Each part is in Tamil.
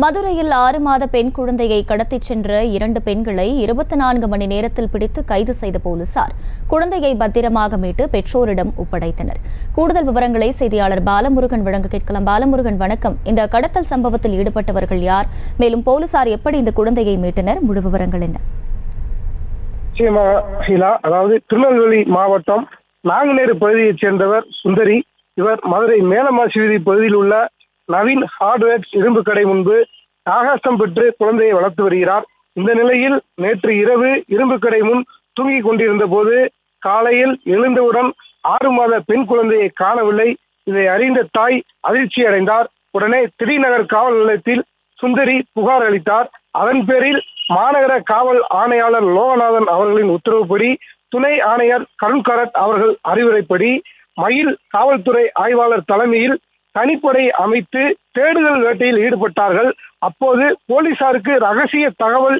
மதுரையில் 6 மாத பெண் குழந்தையை கடத்திச் சென்ற 2 பெண்களை 24 மணி நேரத்தில் பிடித்து கைது செய்த போலீசார் குழந்தையை பத்திரமாக மீட்டு பெற்றோரிடம் ஒப்படைத்தனர். கூடுதல் விவரங்களை செய்தியாளர் பாலமுருகன் வழங்க கேட்கலாம். பாலமுருகன், வணக்கம். இந்த கடத்தல் சம்பவத்தில் ஈடுபட்டவர்கள் யார்? மேலும் போலீசார் எப்படி இந்த குழந்தையை மீட்டனர்? முழு விவரங்கள் என்ன? அதாவது திருநெல்வேலி மாவட்டம் நாங்குநேரு பகுதியைச் சேர்ந்தவர் சுந்தரி. இவர் மதுரை மேலமாசி வீதி பகுதியில் உள்ள நவீன் ஹார்ட்வேர்ஸ் இரும்பு கடை முன்பு ஆகாசம் பெற்று குழந்தையை வளர்த்து வருகிறார். இந்த நிலையில் நேற்று இரவு இரும்பு கடை முன் தூங்கிக் கொண்டிருந்த போது காலையில் எழுந்தவுடன் 6 மாத பெண் குழந்தையை காணவில்லை. இதை அறிந்த தாய் அதிர்ச்சி அடைந்தார். உடனே திடீநகர் காவல் நிலையத்தில் சுந்தரி புகார் அளித்தார். அதன் பேரில் மாநகர காவல் ஆணையாளர் லோகநாதன் அவர்களின் உத்தரவுப்படி துணை ஆணையர் கருண்கரட் அவர்கள் அறிவுரைப்படி மயில் காவல்துறை ஆய்வாளர் தலைமையில் தனிப்படை அமைத்து தேடுதல் வேட்டையில் ஈடுபட்டார்கள். அப்போது போலீசாருக்கு ரகசிய தகவல்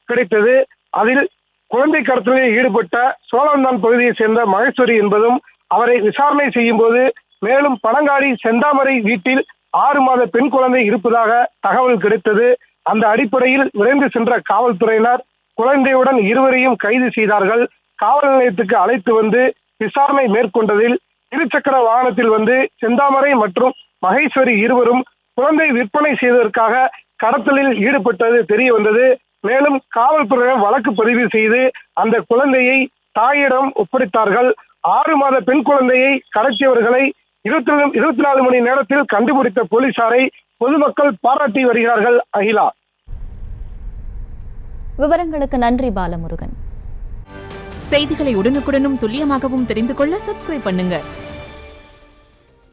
கிடைத்தது. அதில் குழந்தை கடத்தலில் ஈடுபட்ட சோழவந்தான் பகுதியைச் சேர்ந்த மகேஸ்வரி என்பதும் அவரை விசாரணை செய்யும் போது மேலும் பனங்காடி செந்தாமரை வீட்டில் 6 மாத பெண் குழந்தை இருப்பதாக தகவல் கிடைத்தது. அந்த அடிப்படையில் விரைந்து சென்ற காவல்துறையினர் குழந்தையுடன் இருவரையும் கைது செய்தார்கள். காவல் நிலையத்துக்கு அழைத்து வந்து விசாரணை மேற்கொண்டதில் இருசக்கர வாகனத்தில் வந்து செந்தாமரை மற்றும் மகேஸ்வரி இருவரும் குழந்தை விற்பனை செய்வதற்காக கடத்தலில் ஈடுபட்டது தெரிய வந்தது. மேலும் காவல்துறையினர் வழக்கு பதிவு செய்து அந்த குழந்தையை தாயிடம் ஒப்படைத்தார்கள். 6 மாத பெண் குழந்தையை கடத்தியவர்களை 24 மணி நேரத்தில் கண்டுபிடித்த போலீசாரை பொதுமக்கள் பாராட்டி வருகிறார்கள். அகிலா, விவரங்களுக்கு நன்றி பாலமுருகன். செய்திகளை உடனுக்குடனும் துல்லியமாகவும் தெரிந்து கொள்ள சப்ஸ்கிரைப் பண்ணுங்க.